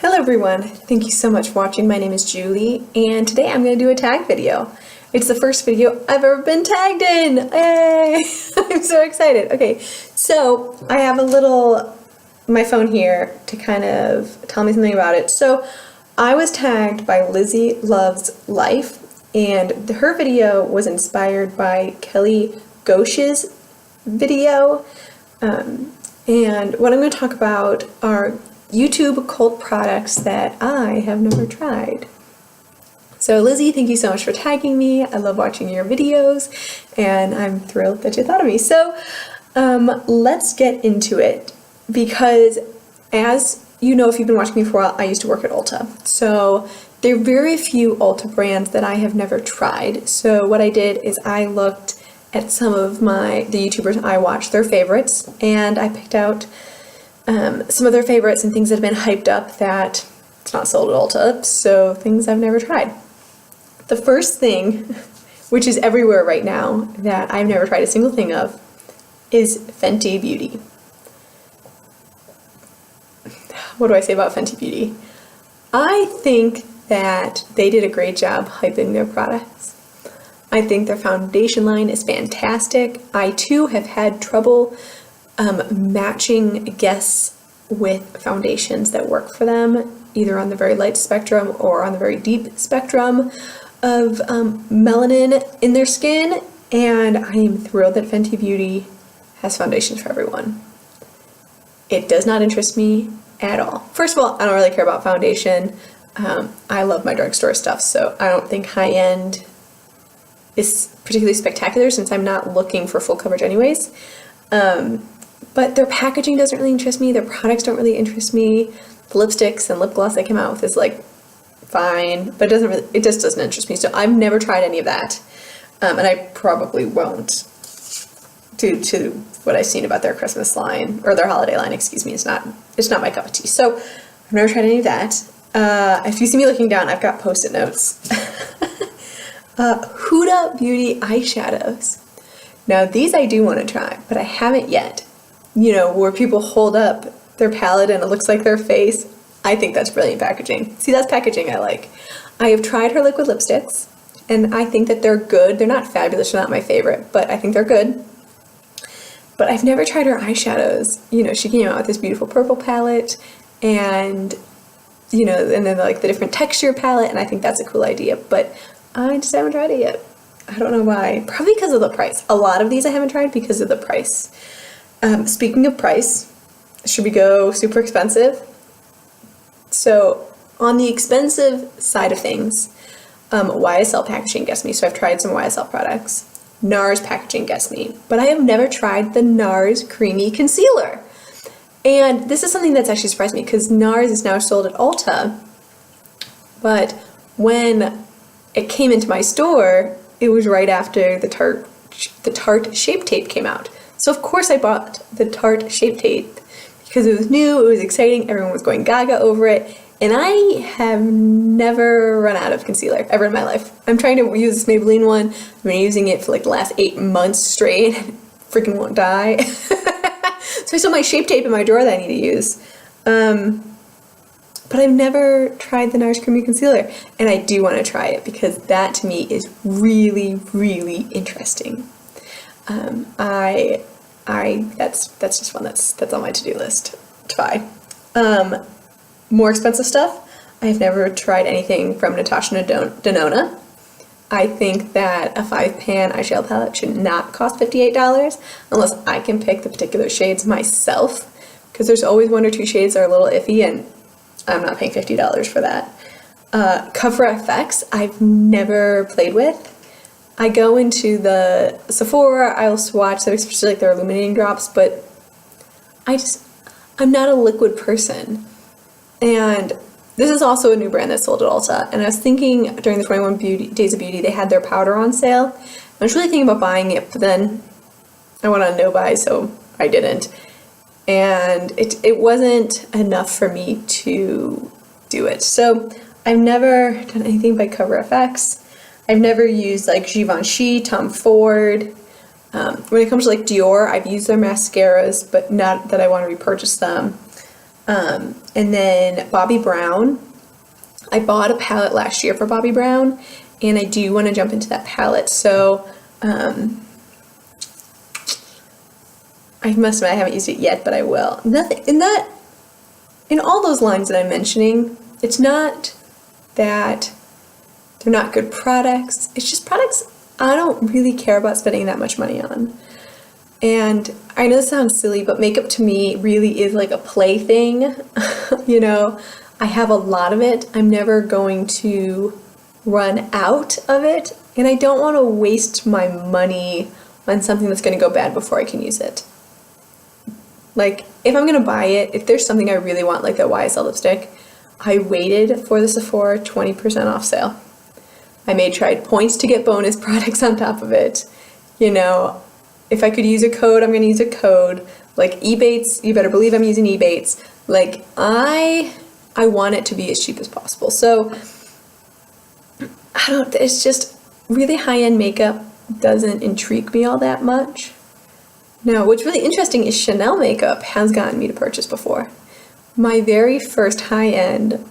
Hello everyone, thank you so much for watching. My name is Julie and today I'm going to do a tag video. It's the first video I've ever been tagged in! Yay! I'm so excited. Okay, so I have my phone here to kind of tell me something about it. So I was tagged by Lizzieloveslife and her video was inspired by Kelly Ghosh's video. And what I'm going to talk about are YouTube cult products that I have never tried. So Lizzie, thank you so much for tagging me. I love watching your videos and I'm thrilled that you thought of me. So let's get into it because as you know, if you've been watching me for a while, I used to work at Ulta. So there are very few Ulta brands that I have never tried. So what I did is I looked at some of the YouTubers I watched, their favorites, and I picked out some of their favorites and things that have been hyped up that it's not sold at Ulta, so things I've never tried. The first thing, which is everywhere right now, that I've never tried a single thing of, is Fenty Beauty. What do I say about Fenty Beauty? I think that they did a great job hyping their products. I think their foundation line is fantastic. I too have had trouble matching guests with foundations that work for them, either on the very light spectrum or on the very deep spectrum of melanin in their skin, and I am thrilled that Fenty Beauty has foundations for everyone. It does not interest me at all. First of all, I don't really care about foundation. I love my drugstore stuff, so I don't think high-end is particularly spectacular since I'm not looking for full coverage anyways. But their packaging doesn't really interest me, their products don't really interest me. The lipsticks and lip gloss they came out with is like fine, but it just doesn't interest me. So I've never tried any of that, and I probably won't due to what I've seen about their Christmas line, or their holiday line, excuse me. It's not my cup of tea. So I've never tried any of that. If you see me looking down, I've got post-it notes. Huda Beauty eyeshadows. Now these I do want to try, but I haven't yet. You know, where people hold up their palette and it looks like their face. I think that's brilliant packaging. See, that's packaging I like. I have tried her liquid lipsticks and I think that they're good. They're not fabulous, they're not my favorite, but I think they're good. But I've never tried her eyeshadows. You know, she came out with this beautiful purple palette and, you know, and then like the different texture palette, and I think that's a cool idea, but I just haven't tried it yet. I don't know why. Probably because of the price. A lot of these I haven't tried because of the price. Speaking of price, should we go super expensive? So on the expensive side of things, YSL packaging gets me. So I've tried some YSL products. NARS packaging gets me. But I have never tried the NARS Creamy Concealer. And this is something that's actually surprised me because NARS is now sold at Ulta. But when it came into my store, it was right after the Tarte Shape Tape came out. So of course I bought the Tarte Shape Tape because it was new, it was exciting, everyone was going gaga over it, and I have never run out of concealer ever in my life. I'm trying to use this Maybelline one. I've been using it for like the last 8 months straight. Freaking won't die. So I still have my Shape Tape in my drawer that I need to use. But I've never tried the NARS Creamy Concealer, and I do want to try it because that to me is really, really interesting. That's just one that's on my to-do list to buy. More expensive stuff. I've never tried anything from Natasha Denona. I think that a 5-pan eyeshadow palette should not cost $58 unless I can pick the particular shades myself, because there's always 1 or 2 shades that are a little iffy and I'm not paying $50 for that. Cover FX, I've never played with. I go into the Sephora, I'll swatch them, especially like their illuminating drops, but I'm not a liquid person. And this is also a new brand that's sold at Ulta. And I was thinking during the 21 Days of Beauty, they had their powder on sale. I was really thinking about buying it, but then I went on no buy, so I didn't. And it wasn't enough for me to do it. So I've never done anything by Cover FX. I've never used like Givenchy, Tom Ford. When it comes to like Dior, I've used their mascaras, but not that I want to repurchase them. And then Bobbi Brown. I bought a palette last year for Bobbi Brown, and I do want to jump into that palette. So I must admit I haven't used it yet, but I will. Nothing in all those lines that I'm mentioning, it's not that they're not good products. It's just products I don't really care about spending that much money on. And I know this sounds silly, but makeup to me really is like a plaything. You know, I have a lot of it. I'm never going to run out of it, and I don't want to waste my money on something that's going to go bad before I can use it. Like, if I'm going to buy it, if there's something I really want, like the YSL lipstick, I waited for the Sephora 20% off sale. I made tried points to get bonus products on top of it. You know, if I could use a code, I'm going to use a code. Like Ebates, you better believe I'm using Ebates. Like, I want it to be as cheap as possible. So, it's just really high-end makeup doesn't intrigue me all that much. Now, what's really interesting is Chanel makeup has gotten me to purchase before. My very first high-end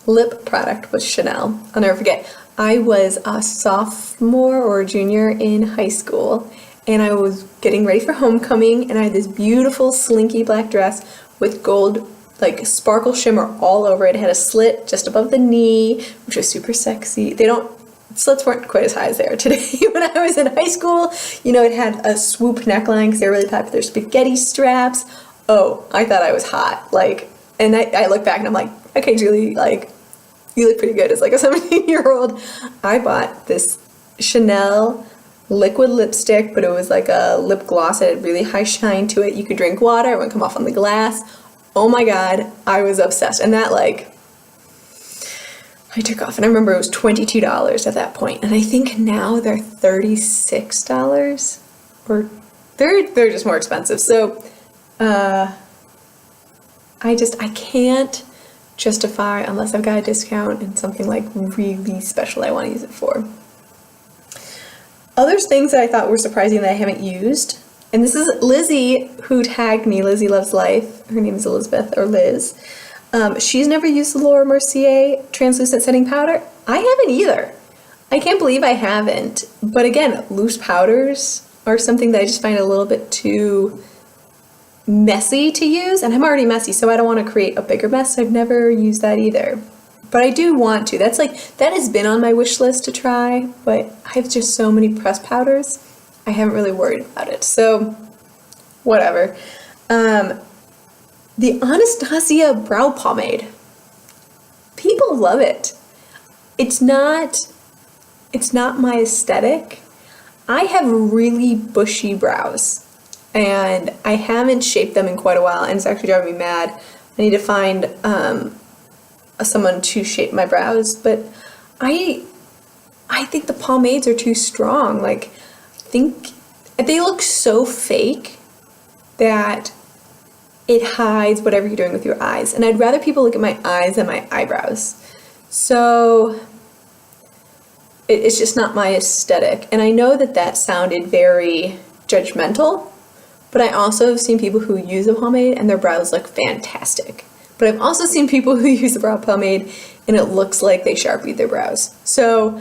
lip product was Chanel. I'll never forget. I was a sophomore or a junior in high school, and I was getting ready for homecoming, and I had this beautiful slinky black dress with gold, like, sparkle shimmer all over it. It had a slit just above the knee, which was super sexy. Slits weren't quite as high as they are today. When I was in high school, you know, it had a swoop neckline because they were really popular, spaghetti straps. Oh, I thought I was hot. Like, and I look back and I'm like, okay, Julie, like, you look pretty good as like a 17-year-old. I bought this Chanel liquid lipstick, but it was like a lip gloss. It had really high shine to it. You could drink water. It wouldn't come off on the glass. Oh my God, I was obsessed. And that, like, I took off, and I remember it was $22 at that point, and I think now they're $36, or they're just more expensive. So I can't justify unless I've got a discount and something like really special I want to use it for. Other things that I thought were surprising that I haven't used, and this is Lizzie who tagged me, Lizzieloveslife. Her name is Elizabeth, or Liz. She's never used the Laura Mercier translucent setting powder. I haven't either. I can't believe I haven't. But again, loose powders are something that I just find a little bit too messy to use, and I'm already messy, so I don't want to create a bigger mess. So I've never used that either. But I do want to. That has been on my wish list to try, but I have just so many pressed powders, I haven't really worried about it. So, whatever. The Anastasia brow pomade. People love it. It's not my aesthetic. I have really bushy brows, and I haven't shaped them in quite a while, and it's actually driving me mad. I need to find someone to shape my brows, but I think the pomades are too strong. Like, I think they look so fake that it hides whatever you're doing with your eyes. And I'd rather people look at my eyes than my eyebrows. So it's just not my aesthetic. And I know that sounded very judgmental, but I also have seen people who use a pomade and their brows look fantastic. But I've also seen people who use a brow pomade and it looks like they Sharpied their brows. So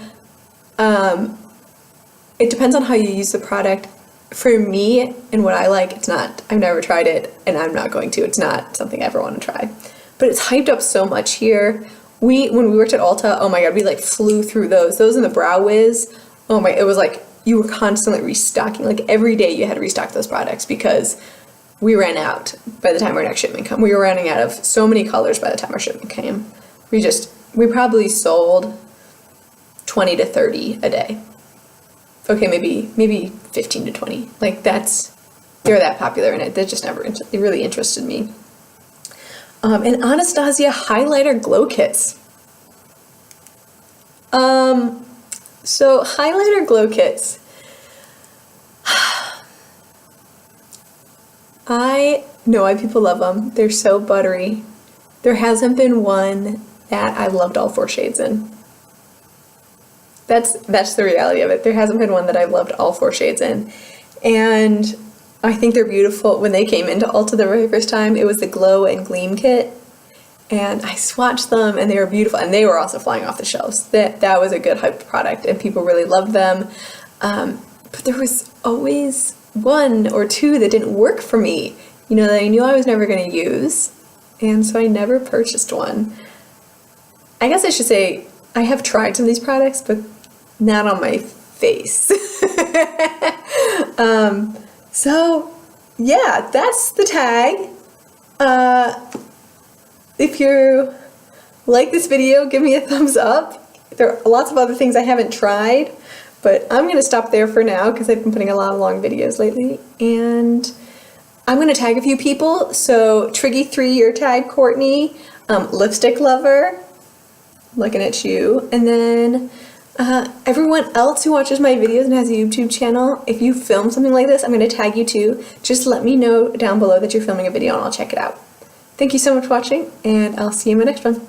it depends on how you use the product. For me and what I like, I've never tried it, and I'm not going to. It's not something I ever want to try. But it's hyped up so much here. When we worked at Ulta, oh my God, we like flew through those. Those in the Brow Wiz, oh my, it was like you were constantly restocking. Like every day you had to restock those products because we ran out by the time our next shipment came. We were running out of so many colors by the time our shipment came. We probably sold 20 to 30 a day. Okay, maybe 15 to 20. Like they're that popular, and it just never really interested me. And Anastasia highlighter glow kits. So highlighter glow kits. I know why people love them. They're so buttery. There hasn't been one that I've loved all 4 shades in. That's the reality of it. There hasn't been one that I've loved all 4 shades in. And I think they're beautiful. When they came into Ulta the very first time, it was the Glow and Gleam kit. And I swatched them and they were beautiful. And they were also flying off the shelves. That was a good hyped product and people really loved them. But there was always one or two that didn't work for me, you know, that I knew I was never going to use. And so I never purchased one. I guess I should say I have tried some of these products, but not on my face. So yeah, that's the tag. If you like this video, give me a thumbs up. There are lots of other things I haven't tried, but I'm going to stop there for now because I've been putting a lot of long videos lately. And I'm going to tag a few people. So Triggy3, your tag Courtney, Lipstick Lover, looking at you, and then everyone else who watches my videos and has a YouTube channel, if you film something like this, I'm going to tag you too. Just let me know down below that you're filming a video and I'll check it out. Thank you so much for watching, and I'll see you in my next one.